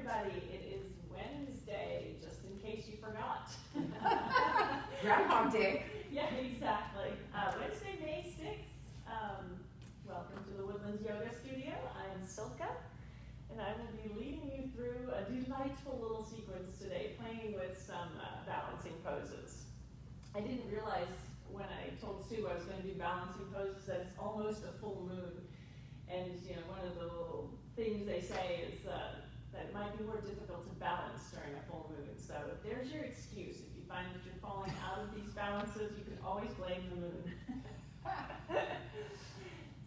everybody. It is Wednesday, just in case you forgot. Groundhog Day. Yeah, exactly. Wednesday, May 6th. Welcome to the Woodlands Yoga Studio. I'm Silke, and I will be leading you through a delightful little sequence today, playing with some balancing poses. I didn't realize when I told Sue I was going to do balancing poses that it's almost a full moon. And one of the little things they say is that it might be more difficult to balance during a full moon. So there's your excuse. If you find that you're falling out of these balances, you can always blame the moon.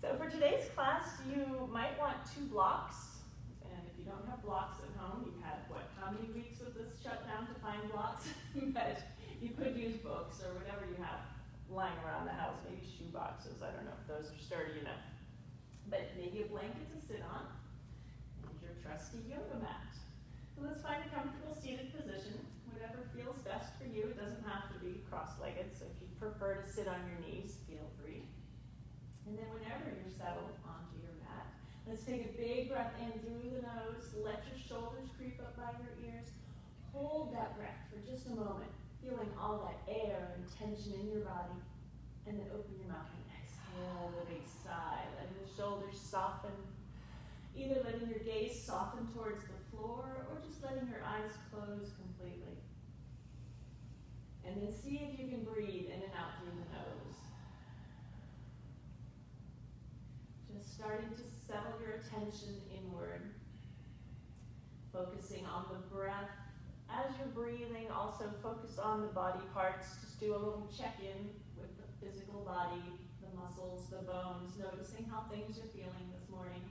So for today's class, you might want 2 blocks. And if you don't have blocks at home, you've had, how many weeks of this shutdown to find blocks? But you could use books or whatever you have lying around the house, maybe shoe boxes. I don't know if those are sturdy enough. But maybe a blanket to sit on, and your trusty yoga mat. So let's find a comfortable seated position, whatever feels best for you. It doesn't have to be cross-legged, so if you prefer to sit on your knees, feel free. And then whenever you're settled onto your mat, let's take a big breath in through the nose. Let your shoulders creep up by your ears. Hold that breath for just a moment, feeling all that air and tension in your body, and then open your mouth and exhale with a big sigh, letting the shoulders soften, either letting your gaze soften towards the floor or just letting your eyes close completely. And then see if you can breathe in and out through the nose. Just starting to settle your attention inward, focusing on the breath. As you're breathing, also focus on the body parts. Just do a little check-in with the physical body, the muscles, the bones, noticing how things are feeling this morning.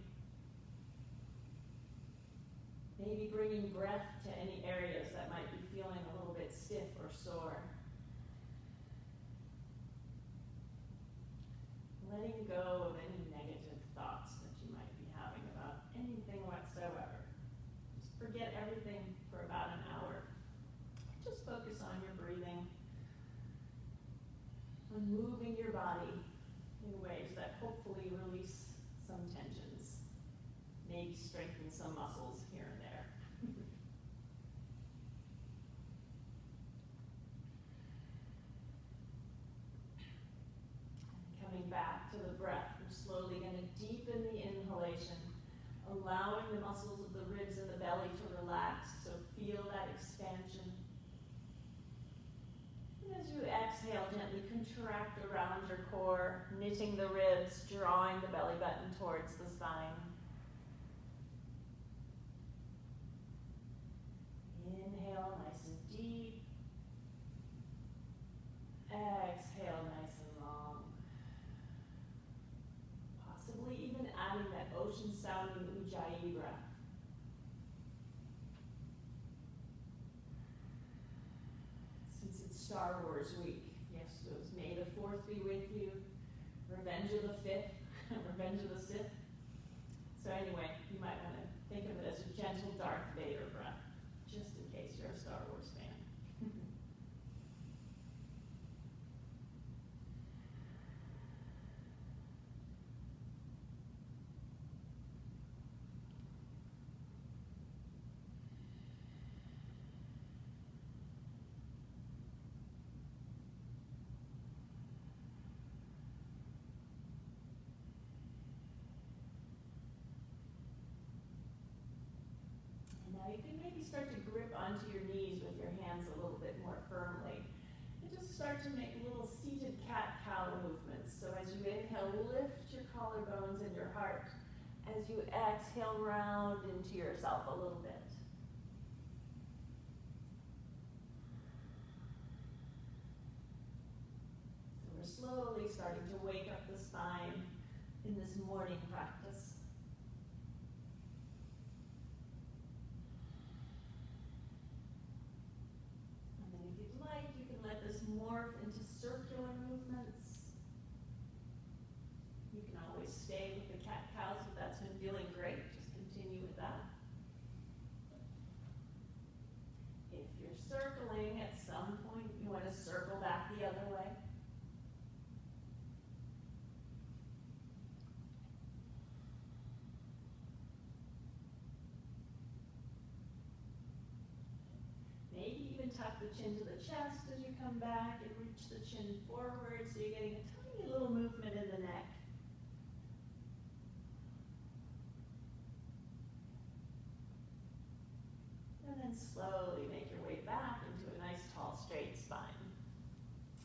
Maybe bringing breath to any areas that might be feeling a little bit stiff or sore. Letting go of any negative thoughts that you might be having about anything whatsoever. Just forget everything for about an hour. Just focus on your breathing, on moving your body in ways that hopefully release some tensions, maybe strengthen some muscles here and there. Coming back to the breath, we're slowly going to deepen the inhalation, allowing the muscles of the ribs and the belly to relax, so feel that expansion. And as you exhale, gently contract around your core, knitting the ribs, drawing the belly button towards the spine. Inhale nice and deep. Exhale nice and long. Possibly even adding that ocean-sounding Ujjayi breath. Since it's Star Wars week, yes, so it's May the 4th be with you, Revenge of the 5th, Revenge of the Sith. So anyway, you might want to think of it as a gentle Darth Vader breath, just in case you're a Star Wars fan. Now you can maybe start to grip onto your knees with your hands a little bit more firmly. And just start to make little seated cat-cow movements. So as you inhale, lift your collarbones and your heart. As you exhale, round into yourself a little bit. So we're slowly starting to wake up the spine in this morning practice. Morph into circular movements. You can always stay with the cat-cows if that's been feeling great. Just continue with that. If you're circling, at some point you want to circle back the other way. tuck the chin to the chest as you come back and reach the chin forward, so you're getting a tiny little movement in the neck. And then slowly make your way back into a nice tall straight spine.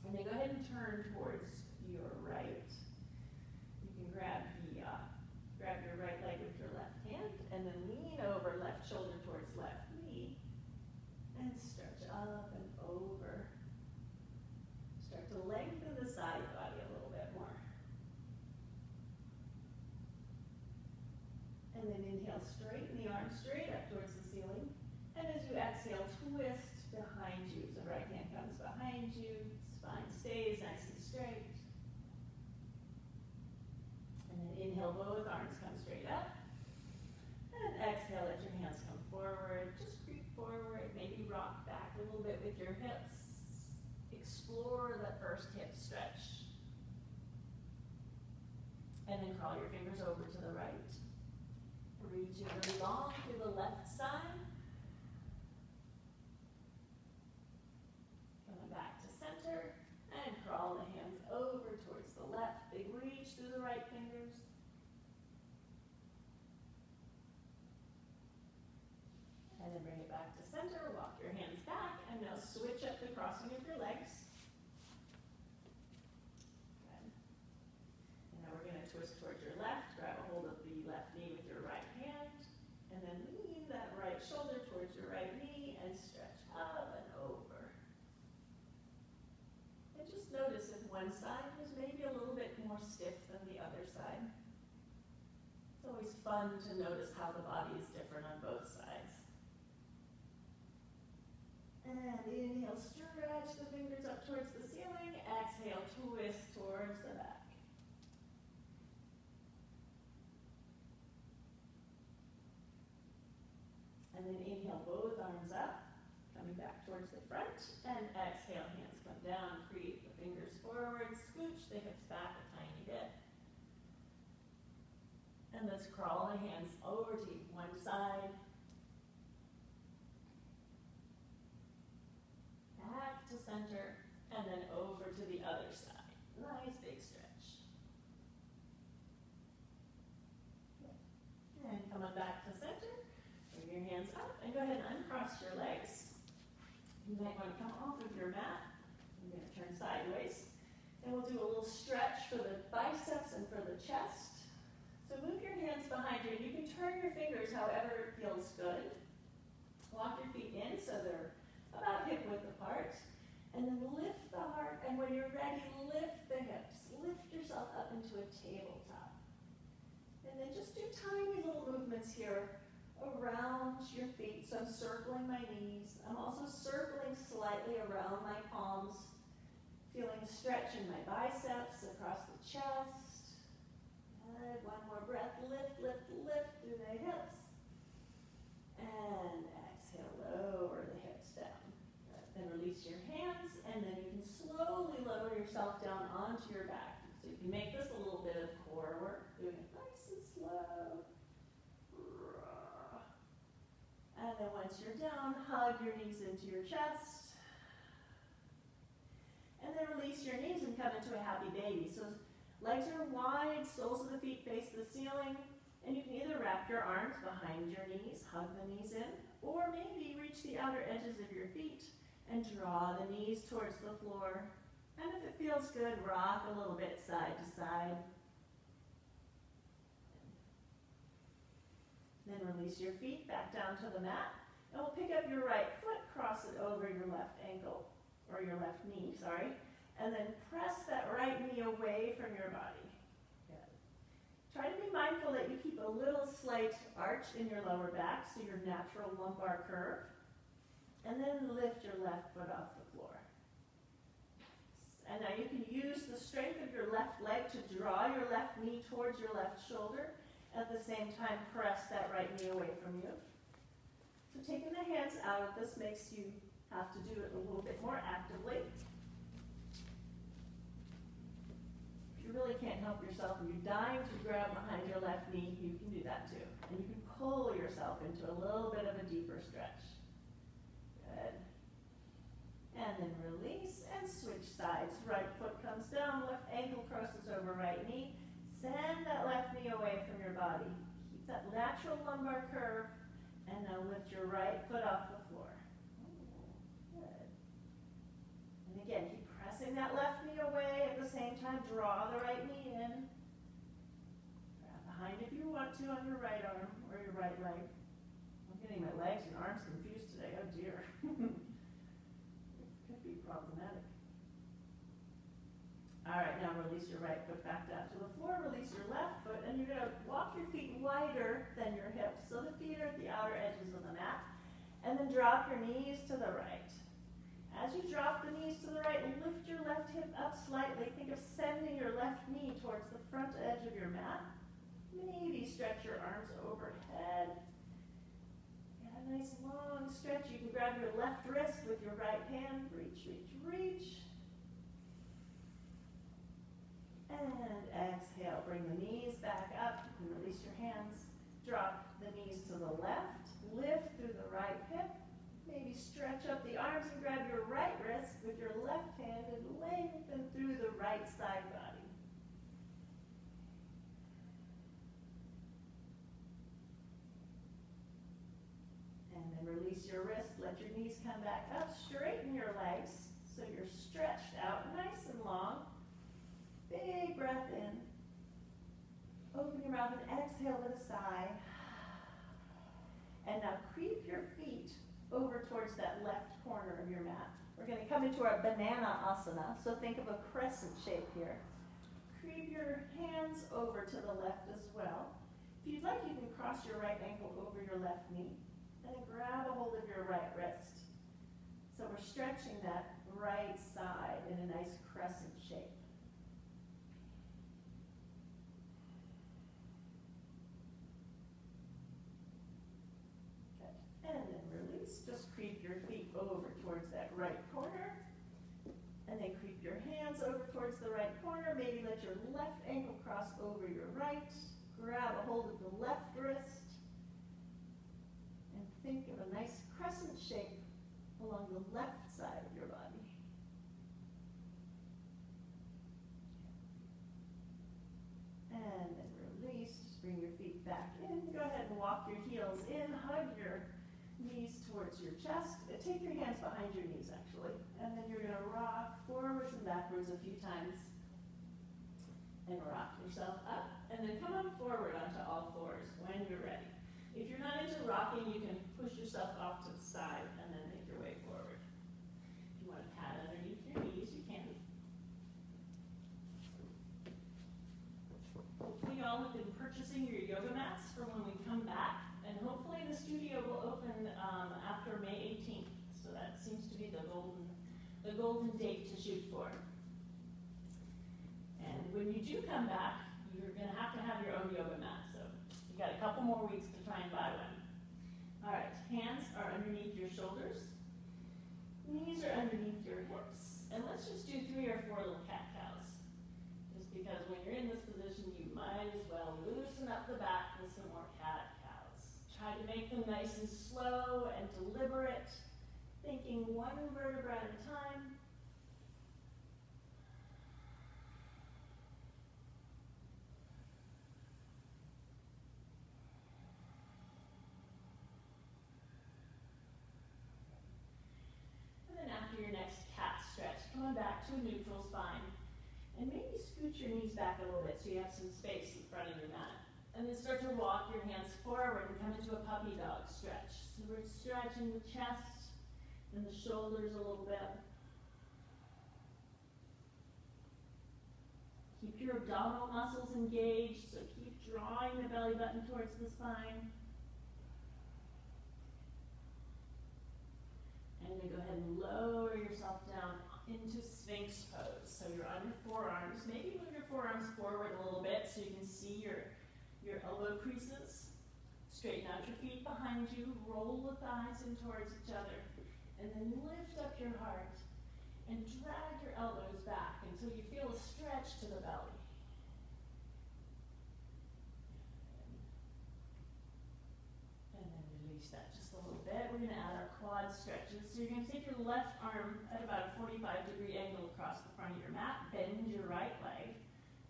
And then go ahead and turn towards your right. You can grab your right leg with your left hand and then lean over left shoulder towards left knee and stretch up and over. Start to lengthen the side body a little bit more. And then inhale, straighten the arms straight up towards the ceiling. And as you exhale, twist behind you. So right hand comes behind you, spine stays nice and straight. And then inhale, both arms come straight up. And exhale, let your hands come forward. Just creep forward, maybe rock back a little bit with your hips. Explore that first hip stretch. And then crawl your fingers over to the right. Reaching really long through the left side. Coming back to center. And crawl the hands over towards the left. Big reach through the right fingers. And then bring it back to center. Walk your hands back. And now switch up the crossing of your legs. Good. And now we're going to twist towards your left. Grab a hold of the left knee with your right hand. And then lean that right shoulder towards your right knee and stretch up and over. And just notice if one side was maybe a little bit more stiff than the other side. It's always fun to notice how the body is different on both sides. And inhale, stretch the fingers up towards the ceiling. Exhale, twist towards the back. And then inhale, both arms up, coming back towards the front. And exhale, hands come down, creep the fingers forward, scooch the hips back a tiny bit. And let's crawl the hands over to one side. Back to center, and then over to the other side. Nice big stretch. And come on back to center. Bring your hands up and go ahead and uncross your legs. You might want to come off of your mat. I'm going to turn sideways. And we'll do a little stretch for the biceps and for the chest. So move your hands behind you. You can turn your fingers however it feels good. Walk your feet in so they're about hip width apart. And then lift the heart. And when you're ready, lift the hips. Lift yourself up into a tabletop. And then just do tiny little movements here around your feet. So I'm circling my knees. I'm also circling slightly around my palms. Feeling a stretch in my biceps across the chest. Good. One more breath. Lift, lift, lift through the hips. And exhale, lower the hips down. Good. Then release your hands, and then you can slowly lower yourself down onto your back. So you can make this a little bit of core work, doing it nice and slow. And then once you're down, hug your knees into your chest. And then release your knees and come into a happy baby. So legs are wide, soles of the feet face the ceiling. And you can either wrap your arms behind your knees, hug the knees in, or maybe reach the outer edges of your feet and draw the knees towards the floor. And if it feels good, rock a little bit side to side. Then release your feet back down to the mat. And we'll pick up your right foot, cross it over your left ankle, or your left knee, sorry. And then press that right knee away from your body. Good. Try to be mindful that you keep a little slight arch in your lower back, so your natural lumbar curve. And then lift your left foot off the floor. And now you can use the strength of your left leg to draw your left knee towards your left shoulder. At the same time, press that right knee away from you. So taking the hands out, this makes you have to do it a little bit more actively. If you really can't help yourself and you're dying to grab behind your left knee, you can do that too. And you can pull yourself into a little bit of a deeper stretch. Good. And then release and switch sides. Right foot comes down, left ankle crosses over right knee. Send that left knee away from your body. Keep that natural lumbar curve. And now lift your right foot off the floor. Good. And again, keep pressing that left knee away. At the same time, draw the right knee in. Grab behind if you want to on your right arm or your right leg. I'm getting my legs and arms confused today. Oh dear. Could be problematic. All right, now release your right foot back down to the floor. Release your left foot, and you're going to walk your feet wider than your hips. So the feet are at the outer edges of the mat. And then drop your knees to the right. As you drop the knees to the right, lift your left hip up slightly. Think of sending your left knee towards the front edge of your mat. Maybe stretch your arms overhead. Get a nice long stretch. You can grab your left wrist with your right hand. Reach, reach, reach. And exhale. Bring the knees back up and release your hands. Drop the knees to the left. Lift through the right hip. Maybe stretch up the arms and grab your right wrist with your left hand and lengthen through the right side body. And then release your wrist. Let your knees come back up. Straighten your legs so you're stretched out nice and long. Big breath in. Open your mouth and exhale with a sigh. And now creep your feet over towards that left corner of your mat. We're going to come into our banana asana. So think of a crescent shape here. Creep your hands over to the left as well. If you'd like, you can cross your right ankle over your left knee. And then grab a hold of your right wrist. So we're stretching that right side in a nice crescent shape. And then release. Just creep your feet over towards that right corner. And then creep your hands over towards the right corner. Maybe let your left ankle cross over your right. Grab a hold of the left wrist. And think of a nice crescent shape along the left side of your body. And then release. Just bring your feet back in. Go ahead and walk your heels in. Hug your knees towards your chest. Take your hands behind your knees, actually. And then you're going to rock forwards and backwards a few times. And rock yourself up. And then come on forward onto all fours when you're ready. If you're not into rocking, you can push yourself off to the side and then make your way forward. If you want to pad underneath your knees, you can. Hopefully you all have been purchasing your yoga mats for when we come back. And hopefully the studio will open after May 18th. So that seems to be the golden date to shoot for. And when you do come back, you're going to have your own yoga mat. So you got a couple more weeks to try and buy one. All right, hands are underneath your shoulders. Knees are underneath your hips. And let's just do 3 or 4 little cat-cows. Just because when you're in this position, you might as well loosen up the back with some more cat-cows. Try to make them nice and slow and deliberate, thinking one vertebra at a time. And then after your next cat stretch, come on back to a neutral spine. And maybe scoot your knees back a little bit so you have some space in front of your mat. And then start to walk your hands forward and come into a puppy dog stretch. So we're stretching the chest and the shoulders a little bit. Keep your abdominal muscles engaged, so keep drawing the belly button towards the spine. And then go ahead and lower yourself down into Sphinx pose. So you're on your forearms. Maybe move your forearms forward a little bit so you can see your elbow creases. Straighten out your feet behind you. Roll the thighs in towards each other. And then lift up your heart and drag your elbows back until you feel a stretch to the belly. And then release that just a little bit. We're going to add our quads stretches. So you're going to take your left arm at about a 45-degree angle across the front of your mat, bend your right leg,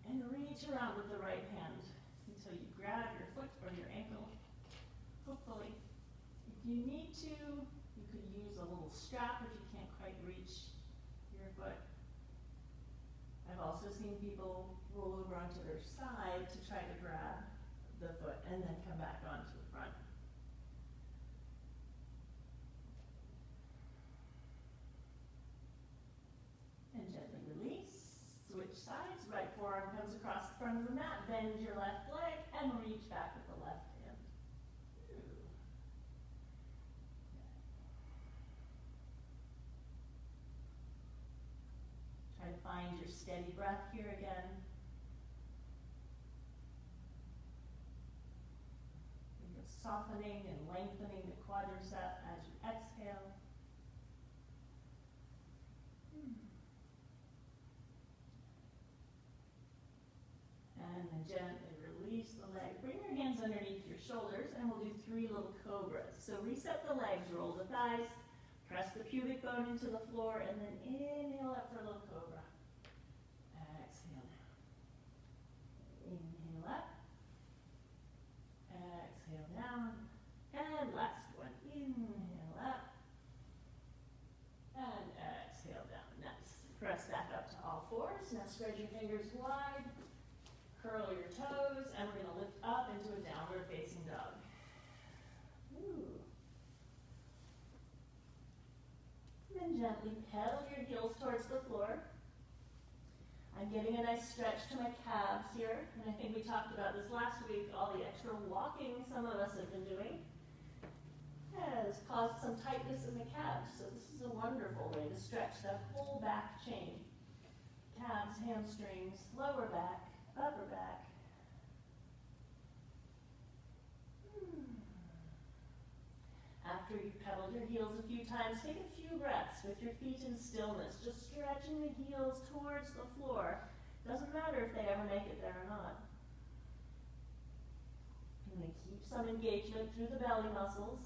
and reach around with the right hand until you grab your foot or your ankle, hopefully. If you need to, you could use a little strap if you can't quite reach your foot. I've also seen people roll over onto their side to try to grab the foot and then come back onto the front. And gently release. Switch sides. Right forearm comes across the front of the mat. Bend your left leg and reach back with the left hand. Try to find your steady breath here again. You're softening and lengthening the quadricep as you exhale. And then gently release the leg. Bring your hands underneath your shoulders and we'll do 3 little cobras. So reset the legs, roll the thighs, press the pubic bone into the floor, and then inhale up for a little cobra. Exhale down. Inhale up. Exhale down. And last one. Inhale up. And exhale down. Nice. Press back up to all fours. Now spread your fingers wide. Curl your toes, and we're going to lift up into a downward facing dog. Ooh. Then gently pedal your heels towards the floor. I'm getting a nice stretch to my calves here, and I think we talked about this last week, all the extra walking some of us have been doing has caused some tightness in the calves, so this is a wonderful way to stretch that whole back chain. Calves, hamstrings, lower back, upper back. After you've pedaled your heels a few times, take a few breaths with your feet in stillness, just stretching the heels towards the floor. Doesn't matter if they ever make it there or not. I'm going to keep some engagement through the belly muscles.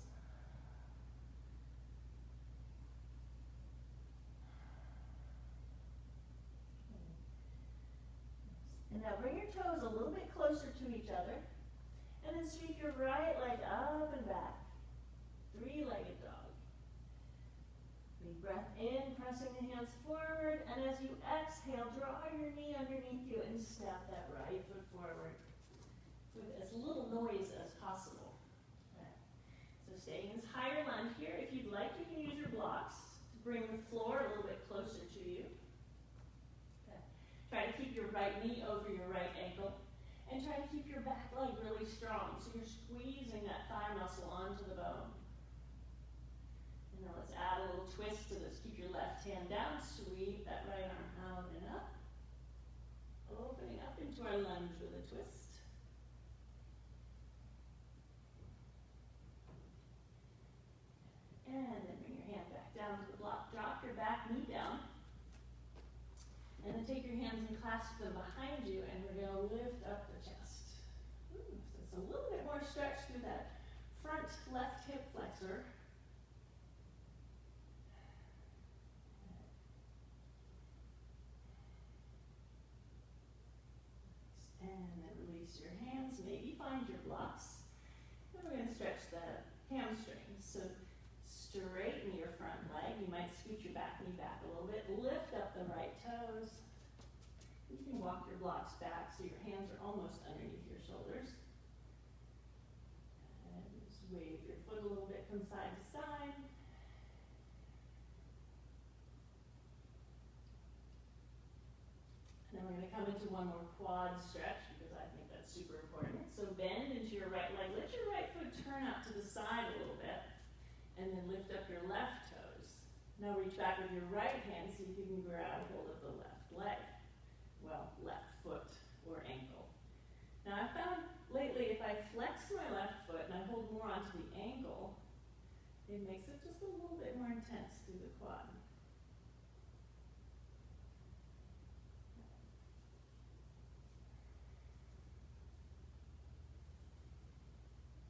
And now bring your toes a little bit closer to each other. And then sweep your right leg up and back. 3-legged dog. Big breath in, pressing the hands forward. And as you exhale, draw your knee underneath you and step that right foot forward with as little noise as possible. Okay. So staying in this higher lunge here. If you'd like, you can use your blocks to bring the floor a little bit closer to you. Try to keep your right knee over your right ankle. And try to keep your back leg really strong. So you're squeezing that thigh muscle onto the bone. And now let's add a little twist to this. Keep your left hand down. Sweep that right arm out and up. Opening up into our lunge with a twist. And then bring your hand back down to the block. Drop your back knee down. And then take your hands and clasp them behind you, and we're going to lift up the chest. So it's a little bit more stretch through that front left hip flexor. And then release your hands, maybe find your blocks. And we're going to stretch the hamstrings. So straighten your front leg. You might scoot your back knee back a little bit. Lift up the right toes. You can walk your blocks back so your hands are almost underneath your shoulders. And just wave your foot a little bit from side to side. And then we're going to come into one more quad stretch because I think that's super important. So bend into your right leg. Let your right foot turn out to the side a little bit. And then lift up your left toes. Now reach back with your right hand, see if you can grab hold of the left leg. Well, left foot or ankle. Now I found lately if I flex my left foot and I hold more onto the ankle, it makes it just a little bit more intense through the quad.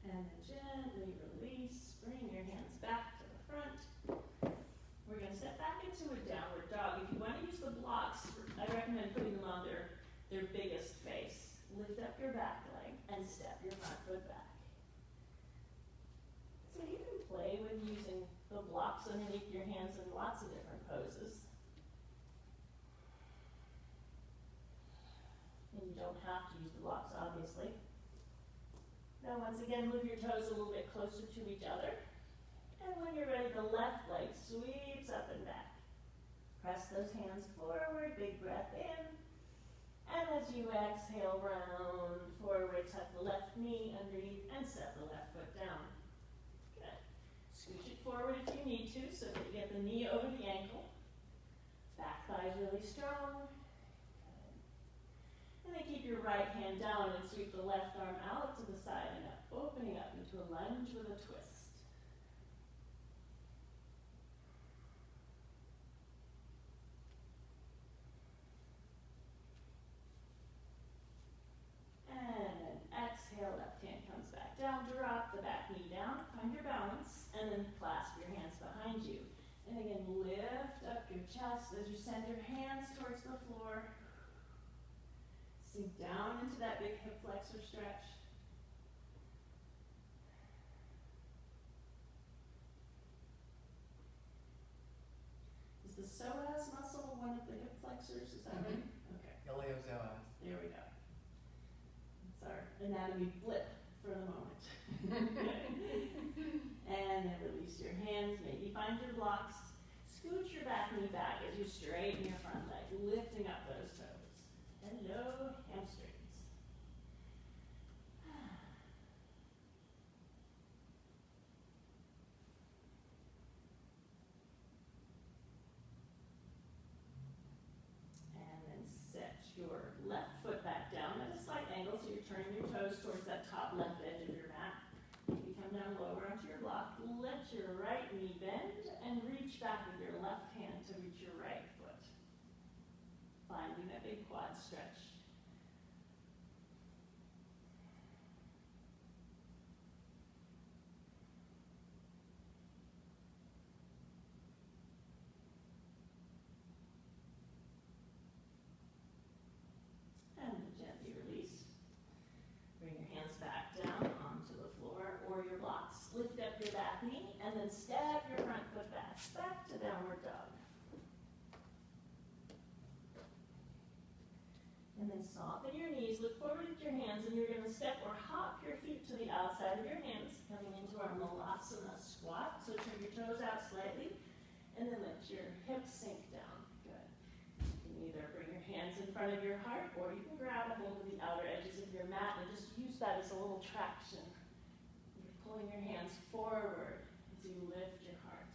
And then gently release, bring your hands back to the front. up your back leg and step your front foot back. So you can play with using the blocks underneath your hands in lots of different poses. And you don't have to use the blocks, obviously. Now once again, move your toes a little bit closer to each other. And when you're ready, the left leg sweeps up and back. Press those hands forward, big breath in. And as you exhale, round forward, tuck the left knee underneath and set the left foot down. Good. Scooch it forward if you need to so that you get the knee over the ankle. Back thigh's really strong. Good. And then keep your right hand down and sweep the left arm out to the side and up, opening up into a lunge with a twist. And exhale, left hand comes back down, drop the back knee down, find your balance, and then clasp your hands behind you. And again, lift up your chest as you send your hands towards the floor. Sink down into that big hip flexor stretch. Is the psoas muscle one of the hip flexors? Is that right? Okay. Iliopsoas. There we go. It's our anatomy blip for the moment. And then release your hands. Maybe find your blocks. Scooch your back knee back as you straighten your front leg, lifting up those toes. Hello, hamstrings. And then set your left foot back down at a slight angle, so you're turning your toes towards that top left edge of your mat. You come down lower onto your block, let your right knee bend, and reach back with your left hand to reach your right foot. Finding that big quad stretch. And then gently release. Bring your hands back down onto the floor or your blocks. Lift up your back knee and then step your front foot back. Back to downward dog. And then soften your knees, look forward at your hands, and you're going to step or hop your feet to the outside of your hands, coming into our Malasana squat. So turn your toes out slightly, and then let your hips sink down. Good. You can either bring your hands in front of your heart, or you can grab a hold of the outer edges of your mat and just use that as a little traction. You're pulling your hands forward as you lift your heart.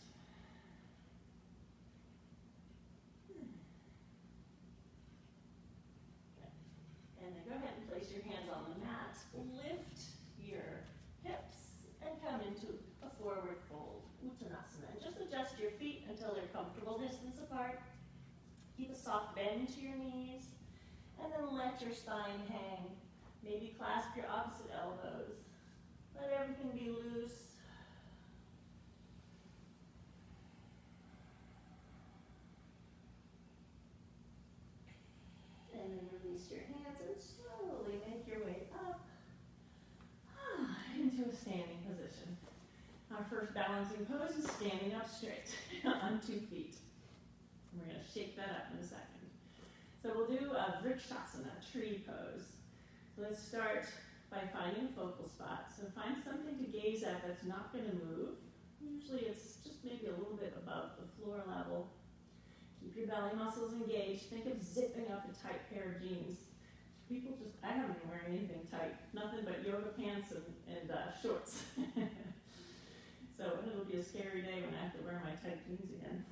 And then go ahead and place your hands on the mat. Lift your hips and come into a forward fold, Uttanasana. And just adjust your feet until they're comfortable distance apart. Keep a soft bend to your knees. And then let your spine hang. Maybe clasp your opposite elbows. Let everything be loose. And then release your hands and slowly make your way up into a standing position. Our first balancing pose is standing up straight on 2 feet. And we're going to shake that up in a second. So we'll do a Vrikshasana, tree pose. So let's start by finding a focal spot. So find something to gaze at that's not going to move. Usually it's just maybe a little bit above the floor level. Keep your belly muscles engaged. Think of zipping up a tight pair of jeans. People just, I haven't been wearing anything tight. Nothing but yoga pants and shorts. So it'll be a scary day when I have to wear my tight jeans again.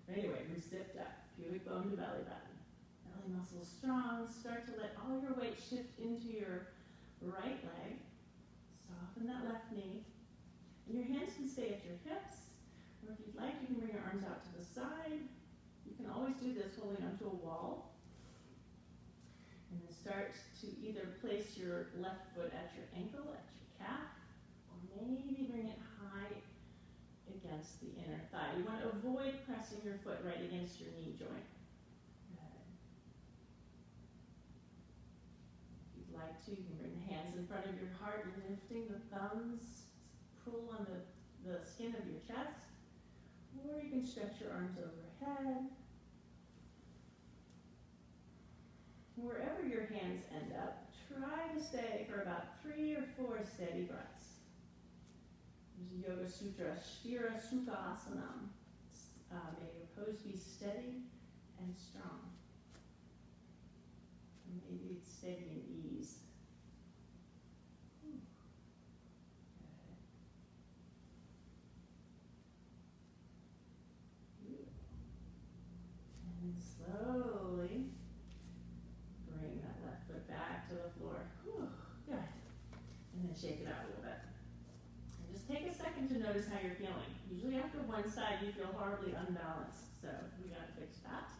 Anyway, we're zipped up. Pubic bone to belly button. Belly muscles strong. Start to let all your weight shift into your right leg. Soften that left knee. And your hands can stay at your hips. Or if you'd like, you can bring your arms out to the side. You can always do this holding onto a wall. And then start to either place your left foot at your ankle, at your calf, or maybe bring it high against the inner thigh. You want to avoid pressing your foot right against your knee joint. Good. If you like to, you can bring the hands in front of your heart, lifting the thumbs, pull on the skin of your chest, or you can stretch your arms overhead. Wherever your hands end up, try to stay for about 3 or 4 steady breaths. There's a Yoga Sutra, Shira Sukhasanam. May your pose be steady and strong. And maybe it's steady and ease. Good. Beautiful. And then slowly bring that left foot back to the floor. Whew, good. And then shake it out a little bit. And just take a second to notice how you're feeling. Usually after one side you feel horribly unbalanced, so we gotta fix that.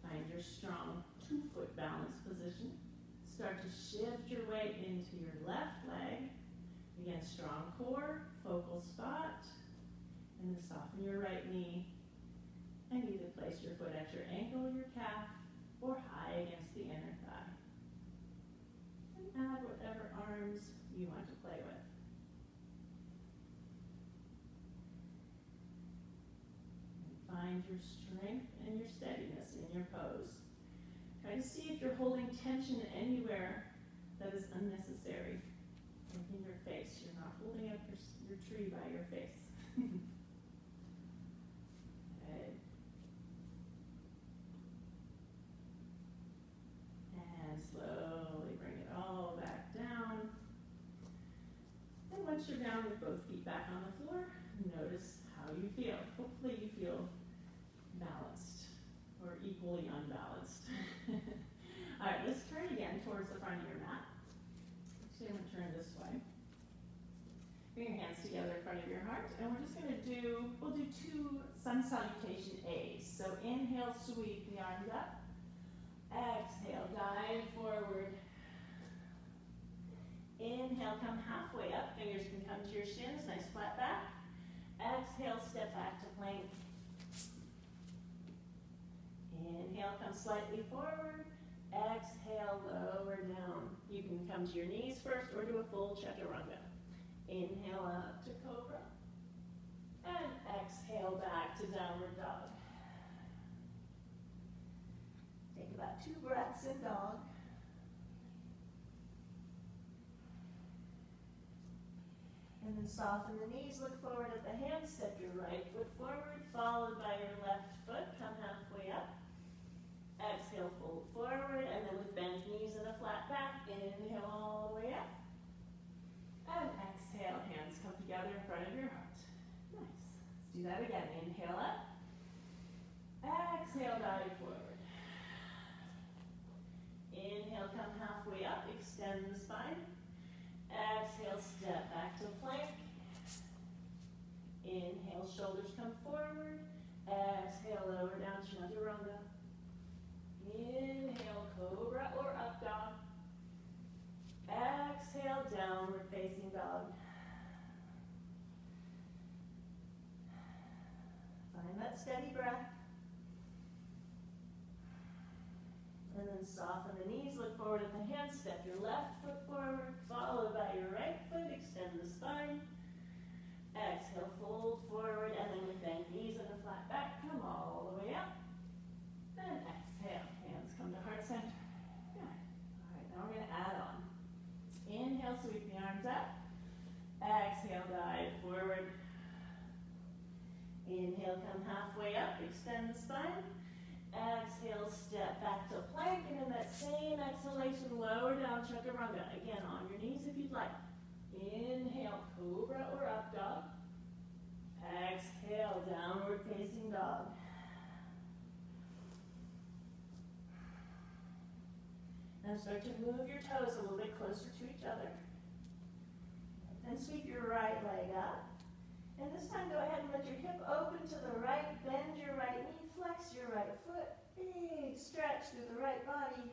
Find your strong 2-foot balance position. Start to shift your weight into your left leg. Again, strong core, focal spot. And then soften your right knee. And either place your foot at your ankle, your calf, or high against the inner thigh. And add whatever arms you want to play with. And find your strength and your steadiness in your pose. Try to see if you're holding tension anywhere that is unnecessary. Like in your face, you're not holding up your tree by your face. Okay. And slowly bring it all back down. And once you're down with both feet back on the floor, notice how you feel. Hopefully you feel balanced or equally unbalanced. All right, let's turn again towards the front of your mat. Actually, I'm going to turn this way. Bring your hands together in front of your heart, and we're just going to we'll do 2 sun salutation A's. So inhale, sweep the arms up. Exhale, dive forward. Inhale, come halfway up. Fingers can come to your shins, nice flat back. Exhale, step back to plank. Inhale, come slightly forward. Exhale, lower down. You can come to your knees first or do a full chaturanga. Inhale up to cobra. And exhale back to downward dog. Take about 2 breaths in dog. And then soften the knees, look forward at the hands, step your right foot forward, followed by your left foot, come halfway up. Exhale, fold forward, and then with bent knees and a flat back, inhale all the way up. And exhale, hands come together in front of your heart. Nice. Let's do that again. Inhale up. Exhale, dive forward. Inhale, come halfway up, extend the spine. Exhale, step back to plank. Inhale, shoulders come forward. Exhale, lower down, chaturanga. Inhale, cobra or up dog. Exhale, downward facing dog. Find that steady breath. And then soften the knees, look forward at the hands, step your left foot forward, followed by your right foot, extend the spine. Exhale, fold forward, and then with bent knees and a flat back, come all the way up. And exhale, hands come to heart center. Good. All right, now we're going to add on. Inhale, sweep the arms up. Exhale, dive forward. Inhale, come halfway up, extend the spine. Exhale, step back to plank, and in that same exhalation, lower down, chaturanga. Again, on your knees if you'd like. Inhale, cobra or up dog. Exhale, downward facing dog. Now start to move your toes a little bit closer to each other. Then sweep your right leg up. And this time go ahead and let your hip open to the right, bend your right knee, flex your right foot, big stretch through the right body.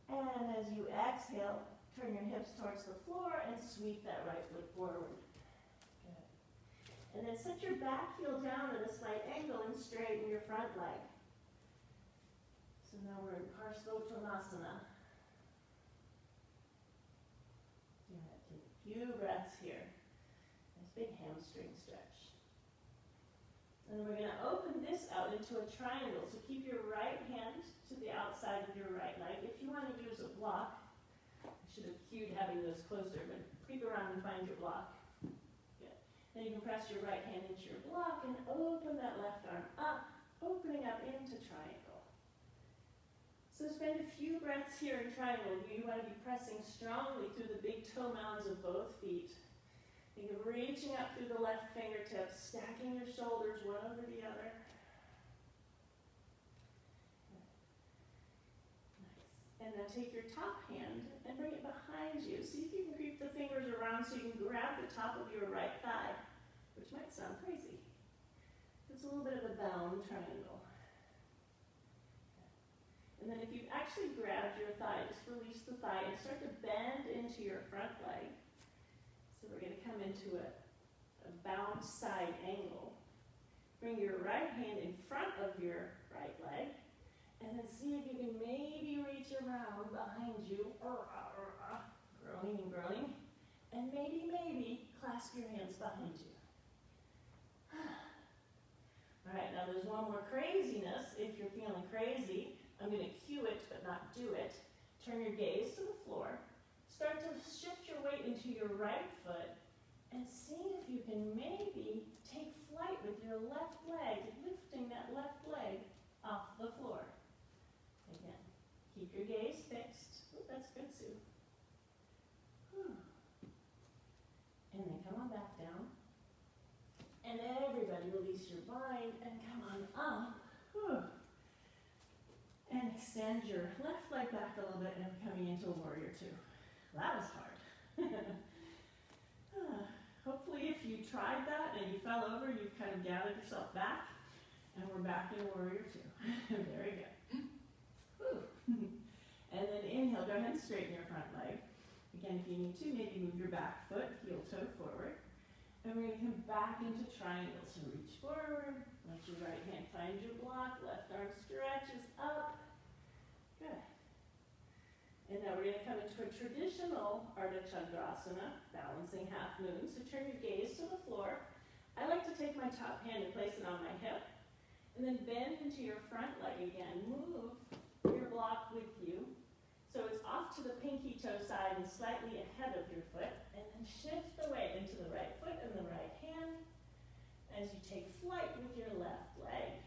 And as you exhale, turn your hips towards the floor and sweep that right foot forward. Good. And then set your back heel down at a slight angle and straighten your front leg. So now we're in Parsvottanasana. Few breaths here. Nice big hamstring stretch. And then we're going to open this out into a triangle. So keep your right hand to the outside of your right leg. If you want to use a block, I should have cued having those closer, but creep around and find your block. Good. Then you can press your right hand into your block and open that left arm up, opening up into triangle. So spend a few breaths here in triangle. You want to be pressing strongly through the big toe mounds of both feet. Think of reaching up through the left fingertips, stacking your shoulders one over the other. Nice. And then take your top hand and bring it behind you. See if you can creep the fingers around so you can grab the top of your right thigh, which might sound crazy. It's a little bit of a bound triangle. And then if you've actually grabbed your thigh, just release the thigh and start to bend into your front leg. So we're going to come into a bound side angle. Bring your right hand in front of your right leg, and then see if you can maybe reach around behind you, growing and growing, and maybe clasp your hands behind you. All right, now there's one more craziness. If you're feeling crazy, I'm going to cue it but not do it. Turn your gaze to the floor. Start to shift your weight into your right foot and see if you can maybe take flight with your left leg, lifting that left leg off the floor. Again, keep your gaze fixed. Ooh, that's good, Sue. Whew. And then come on back down. And everybody release your mind and come on up. Whew. And extend your left leg back a little bit and coming into a warrior two. That was hard. Hopefully if you tried that and you fell over, you've kind of gathered yourself back, and we're back in warrior two. Very good. And then inhale, go ahead and straighten your front leg. Again, if you need to, maybe move your back foot, heel toe forward. And we're going to come back into triangle. So reach forward, let your right hand find your block, left arm stretches up. Good. And now we're going to come into a traditional Ardha Chandrasana, balancing half moon. So turn your gaze to the floor. I like to take my top hand and place it on my hip. And then bend into your front leg again. Move your block with you. So it's off to the pinky toe side and slightly ahead of your foot. And then shift the weight into the right foot and the right hand as you take flight with your left leg.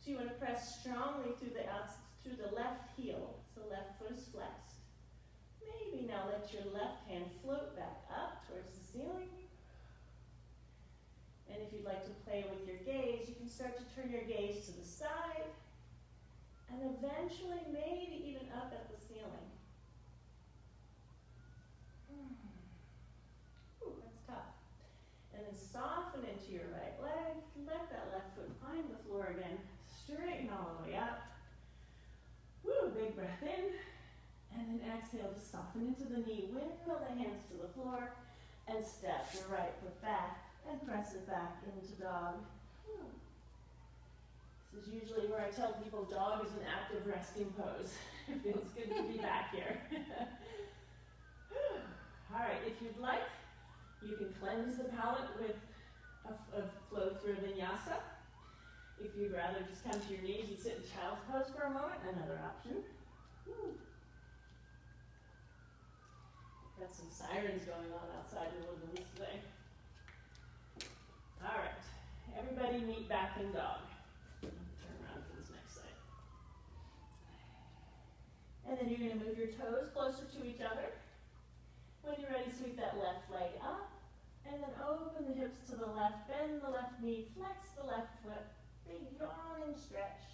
So you want to press strongly through the left heel. So left foot is flexed. Maybe now let your left hand float back up towards the ceiling. And if you'd like to play with your gaze, you can start to turn your gaze to the side and eventually maybe even up at the ceiling. Ooh, that's tough. And then soften into your right leg. Let that left foot find the floor again. Straighten all the way up. Woo, big breath in, and then exhale to soften into the knee, windmill the hands to the floor, and step your right foot back, and press it back into dog. Woo. This is usually where I tell people dog is an active resting pose. It feels good to be back here. All right, if you'd like, you can cleanse the palate with a flow through vinyasa. If you'd rather just come to your knees and sit in child's pose for a moment, another option. Woo. Got some sirens going on outside the woodlands today. All right, everybody meet back in dog. Turn around for this next side. And then you're going to move your toes closer to each other. When you're ready, sweep that left leg up, and then open the hips to the left, bend the left knee, flex the left foot. Big yawning stretch.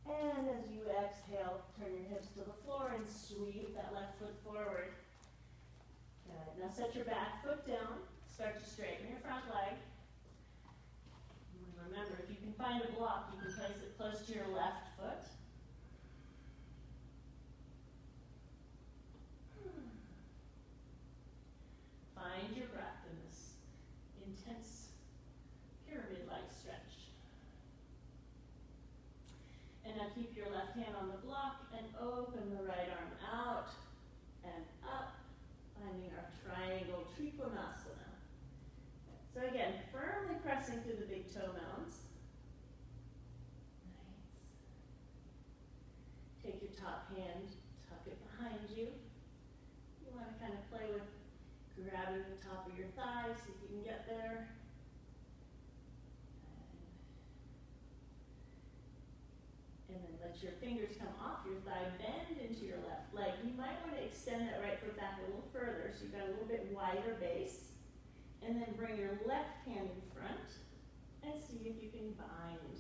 And as you exhale, turn your hips to the floor and sweep that left foot forward. Good. Now set your back foot down. Start to straighten your front leg. And remember, if you can find a block, you can place it close to your left foot. Find your breath in this intense pyramid-like stretch. And now keep your left hand on the block and open the right arm out and up. So again, firmly pressing through the big toe mounds. Nice. Take your top hand, tuck it behind you. You want to kind of play with grabbing the top of your thigh, see if you can get there. And then let your fingers come off your thigh, bend into your left leg. You might want to extend that right foot back a little further so you've got a little bit wider base. And then bring your left hand in front and see if you can bind.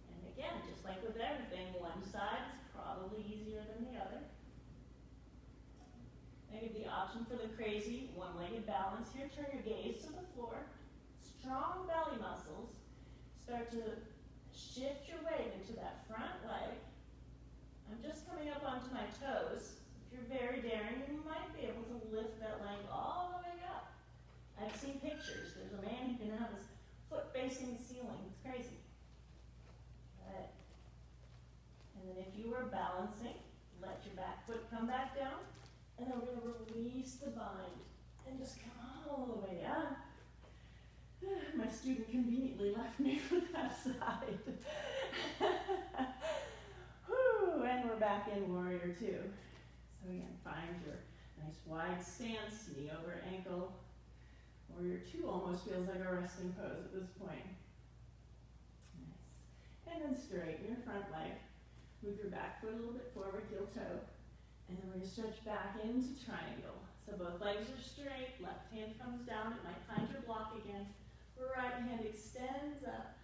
And again, just like with everything, one side is probably easier than the other. I give the option for the crazy one-legged balance here. Turn your gaze to the floor. Strong belly muscles. Start to shift your weight into that front leg. I'm just coming up onto my toes. If you're very daring, you might be able to lift that leg all the way up. I've seen pictures. There's a man who can have his foot facing the ceiling. It's crazy. Good. And then if you were balancing, let your back foot come back down. And then we're going to release the bind and just come all the way up. My student conveniently left me for that side. Whew, and we're back in warrior two. So again, find your nice wide stance, knee over ankle. Warrior two almost feels like a resting pose at this point. Nice. And then straighten your front leg. Move your back foot a little bit forward, heel toe. And then we're going to stretch back into triangle. So both legs are straight, left hand comes down, it might find your block again. Right hand extends up.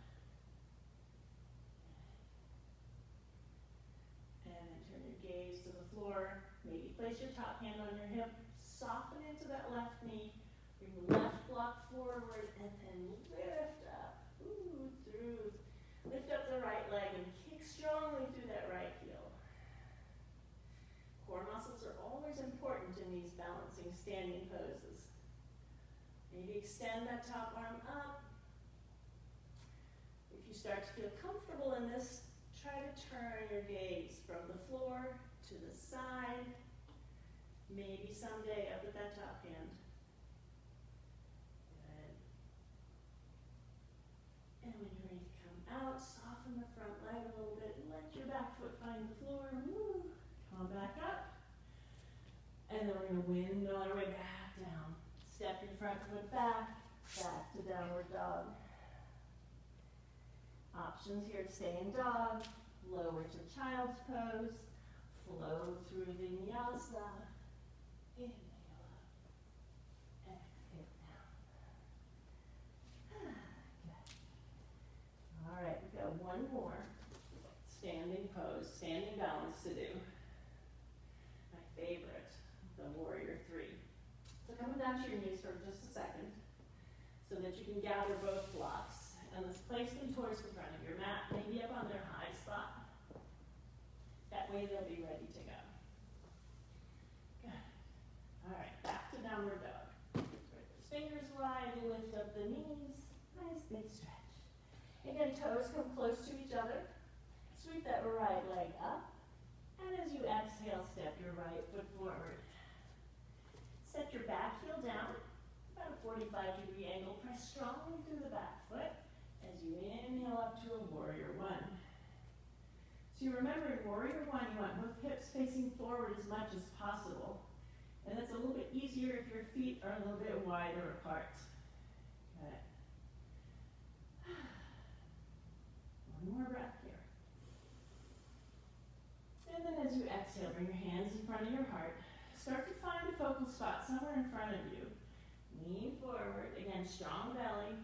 And then turn your gaze to the floor. Maybe place your top hand on your hip. Soften into that left knee. Bring the left block forward and then lift up. Ooh, through. Lift up the right leg and kick strongly through that right heel. Core muscles are always important in these balancing standing poses. Maybe extend that top arm up. If you start to feel comfortable in this, try to turn your gaze from the floor to the side. Maybe someday up at that top hand. Good. And when you're ready to come out, soften the front leg a little bit and let your back foot find the floor. Woo. Come back up. And then we're going to window our way back down. Step your front foot back to downward dog. Options here to stay in dog, lower to child's pose, flow through vinyasa, inhale up, exhale down. Good. All right, we've got one more standing pose, standing balance to do. My favorite, the warrior three. So coming down to your knees for just a second so that you can gather both blocks. And let's place them towards the front of your mat, maybe up on their high spot. That way they'll be ready to go. Good. All right, back to downward dog. Spread those fingers wide, lift up the knees. Nice big stretch. Again, toes come close to each other. Sweep that right leg up. And as you exhale, step your right foot forward. Set your back heel down, about a 45-degree angle. Press strongly through the back foot as you inhale up to a warrior one. So you remember in warrior one, you want both hips facing forward as much as possible. And that's a little bit easier if your feet are a little bit wider apart. Okay. One more breath here. And then as you exhale, bring your hands in front of your heart. Start to find a focal spot somewhere in front of you. Lean forward. Again, strong belly.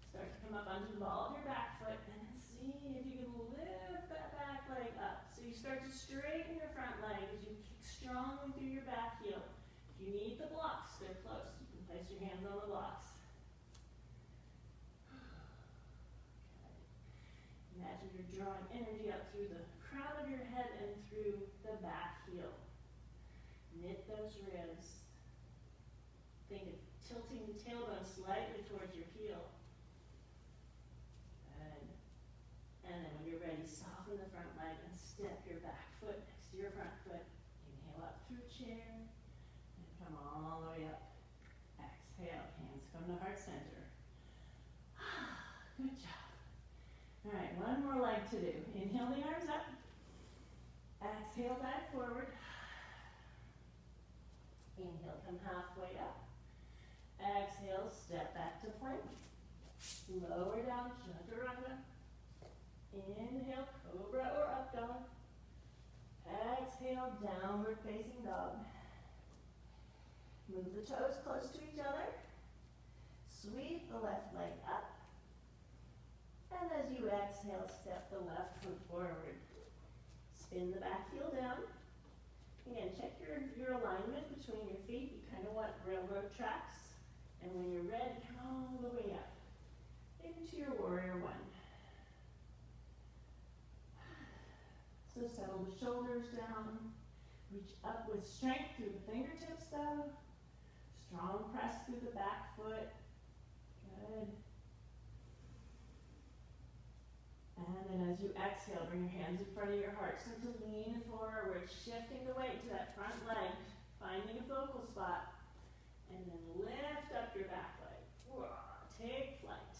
Start to come up onto the ball of your back foot. And then see if you can lift that back leg up. So you start to straighten your front leg as you kick strongly through your back heel. If you need the blocks, they're close. You can place your hands on the blocks. Okay. Imagine you're drawing energy up through the crown of your head and through the back heel. Knit those ribs. Think of tilting the tailbone slightly towards your heel. Good. And then when you're ready, soften the front leg and step your back foot next to your front foot. Inhale up through chair and come all the way up. Exhale, hands come to heart center. Good job. All right, one more leg to do. Inhale the arms up. Exhale, back forward. Inhale, come halfway up. Exhale, step back to plank. Lower down, chaturanga. Inhale, cobra or up dog. Exhale, downward facing dog. Move the toes close to each other. Sweep the left leg up. And as you exhale, step the left foot forward. Spin the back heel down. Again, check your alignment between your feet. You kind of want railroad tracks. And when you're ready, come all the way up into your warrior one. So settle the shoulders down. Reach up with strength through the fingertips though. Strong press through the back foot. Good. And then as you exhale, bring your hands in front of your heart. Start to lean forward, shifting the weight to that front leg, finding a focal spot. And then lift up your back leg. Take flight.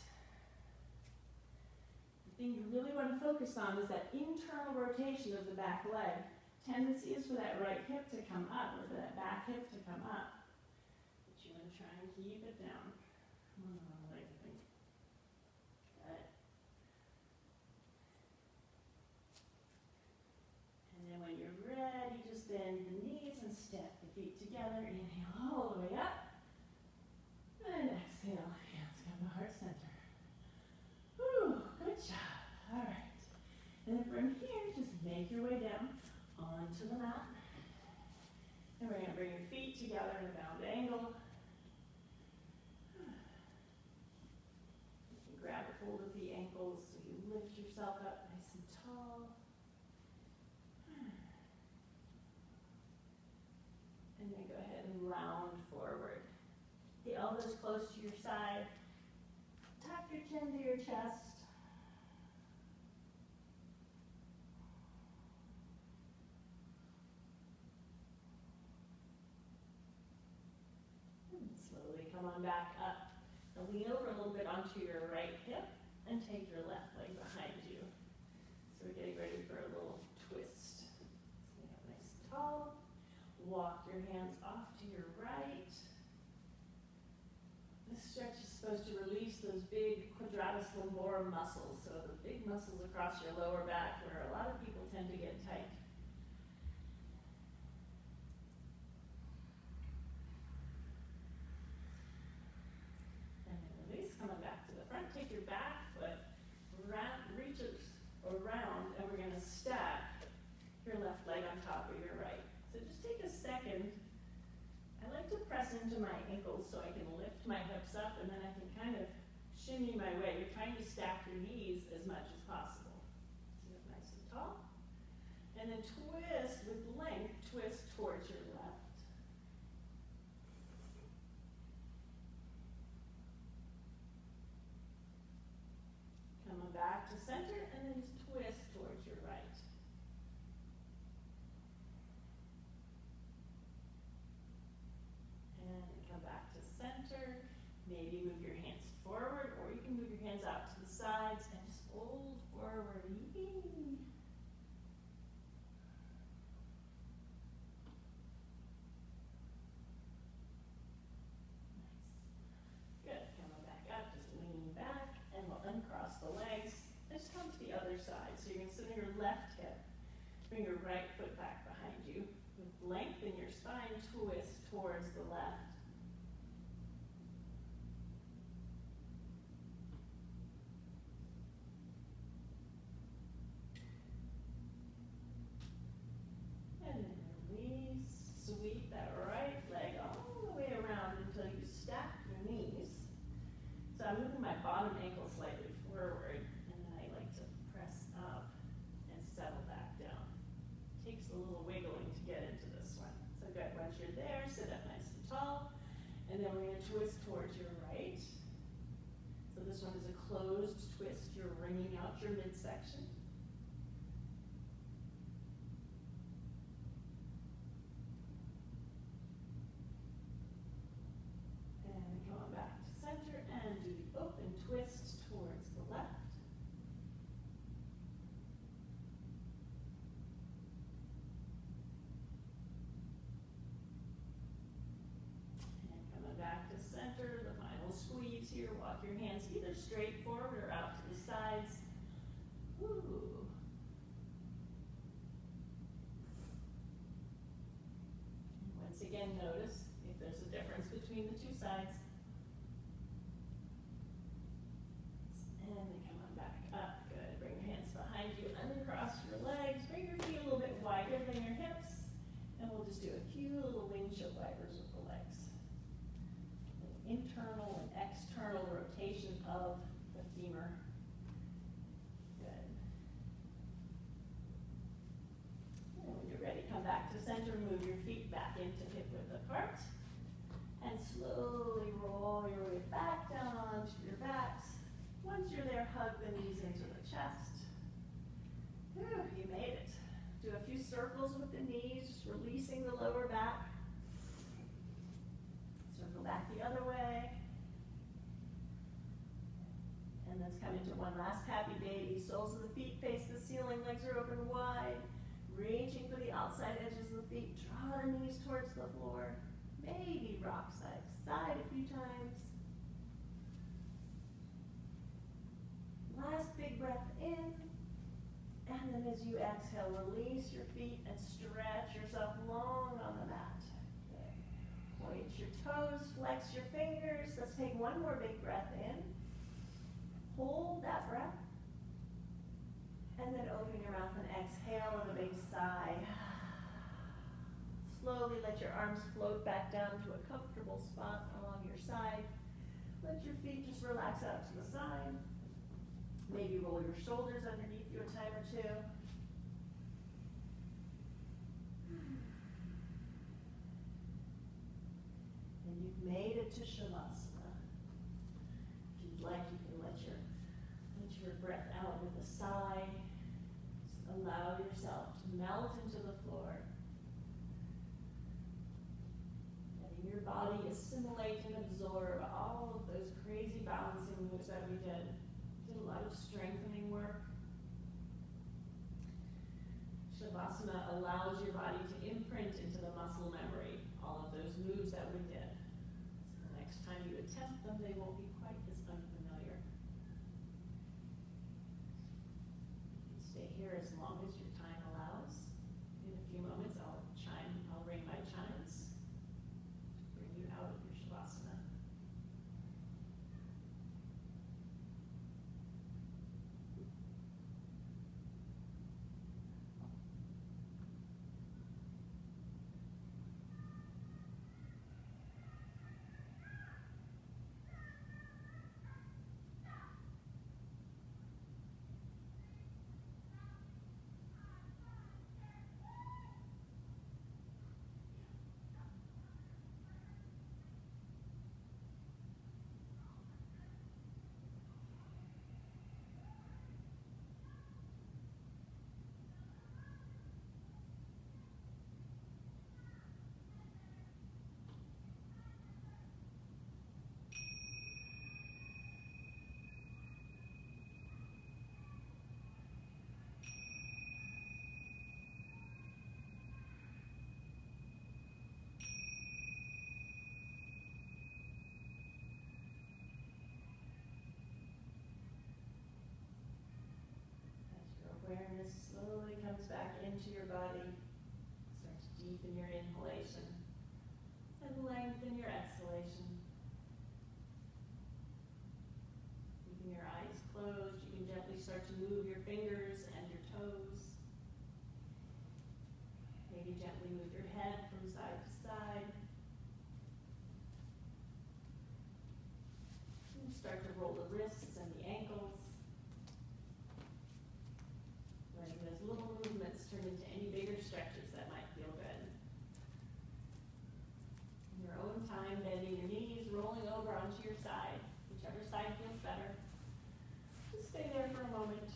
The thing you really want to focus on is that internal rotation of the back leg. Tendency is for that right hip to come up, or for that back hip to come up. But you want to try and keep it down. Leg, I think. Good. And then when you're ready, just bend the knees and step the feet together. Inhale all the way up. And exhale, hands come to heart center. Whew, good job. All right. And then from here, just make your way down onto the mat. And we're going to bring your feet together in a bound angle. You can grab a hold of the ankles so you lift yourself up nice and tall. And then go ahead and round forward. The elbows close to your side. Tuck your chin to your chest. And slowly come on back up. Now lean over a little bit onto your right hip and take your left leg behind you. So we're getting ready for a little twist. So we have nice and tall. Walk your hands off to your right. This stretch is supposed to release those big quadratus lumborum muscles, so the big muscles across your lower back where a lot of people tend to get tight. And then release, coming back to the front. Take your back foot, reaches around, and we're going to stack your left leg on top of your right. So just take a second. I like to press into my ankles so I can lift my hips up and then I can kind of shimmy my way. You're trying to stack your knees as much as possible. Sit up nice and tall. And then twist with length, twist towards your left. Coming back to center and then just twist towards your right. And come back to center. Maybe move your hands forward, or you can move your hands out to the sides and just fold forward. Yee. Nice. Good. Coming back up, just lean back, and we'll uncross the legs. And just come to the other side. So you're going to sit on your left hip. Bring your right foot back behind you. Lengthen your spine, twist towards the left. And then release, sweep that right leg all the way around until you stack your knees. So I'm moving my bottom ankle slightly forward, and then I like to press up and settle back down. Takes a little wiggling to get into this one. So good, once you're there, sit up nice and tall. And then we're going to twist towards your right. So this one is a closed twist. You're wringing out your midsection. And coming back to center. squeeze here. Walk your hands either straight forward or out to the sides. Woo. Once again, notice if there's a difference between the two sides. And then come on back up. Good. Bring your hands behind you, uncross your legs. Bring your feet a little bit wider than your hips. And we'll just do a few little windshield wipers with the legs. An internal and external rotation of the femur. Good. And when you're ready, come back to center. Move your feet back into hip width apart. And slowly roll your way back down onto your backs. Once you're there, hug the knees into the chest. Whew, you made it. Do a few circles with the knees, just releasing the lower back. Circle back the other way. And let's come into one last happy baby. Soles of the feet face the ceiling, legs are open wide. Reaching for the outside edges of the feet. Draw the knees towards the floor. Maybe rock side to side a few times. Last big breath in. And then as you exhale, release your feet and stretch yourself long on the mat. Point your toes, flex your fingers. Let's take one more big breath in. Hold that breath. And then open your mouth and exhale with a big sigh. Slowly let your arms float back down to a comfortable spot along your side. Let your feet just relax out to the side. Maybe roll your shoulders underneath you a time or two. And you've made it to Shavasana. If you'd like, you can let your breath out with a sigh. Just allow yourself to melt into the floor. Letting your body assimilate and absorb all of those crazy balancing moves that we did. A lot of strengthening work. Shavasana allows your body to imprint into the muscle memory all of those moves that we did. So the next time you attempt them, they won't be quite as unfamiliar. You can stay here as long as your time allows. In a few moments, I'll ring my chimes to bring you out of your Shavasana. Awareness slowly comes back into your body. Start to deepen your inhalation and lengthen your exhalation. Keeping your eyes closed, you can gently start to move your fingers and your toes. Maybe gently move your head from side to side. And start to roll the wrists and the ankles. Letting those little movements turn into any bigger stretches that might feel good. In your own time, bending your knees, rolling over onto your side, whichever side feels better. Just stay there for a moment.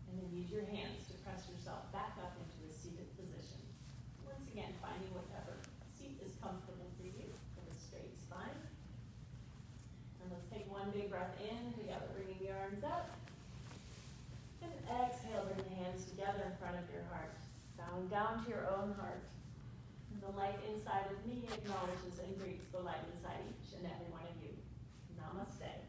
And then use your hands to press yourself back up into a seated position. Once again, finding whatever seat is comfortable for you with a straight spine. And let's take one big breath in together, bringing the arms up. And exhale, bring the hands together in front of your heart. Bowing down to your own heart. And the light inside of me acknowledges and greets the light inside each and every one of you. Namaste.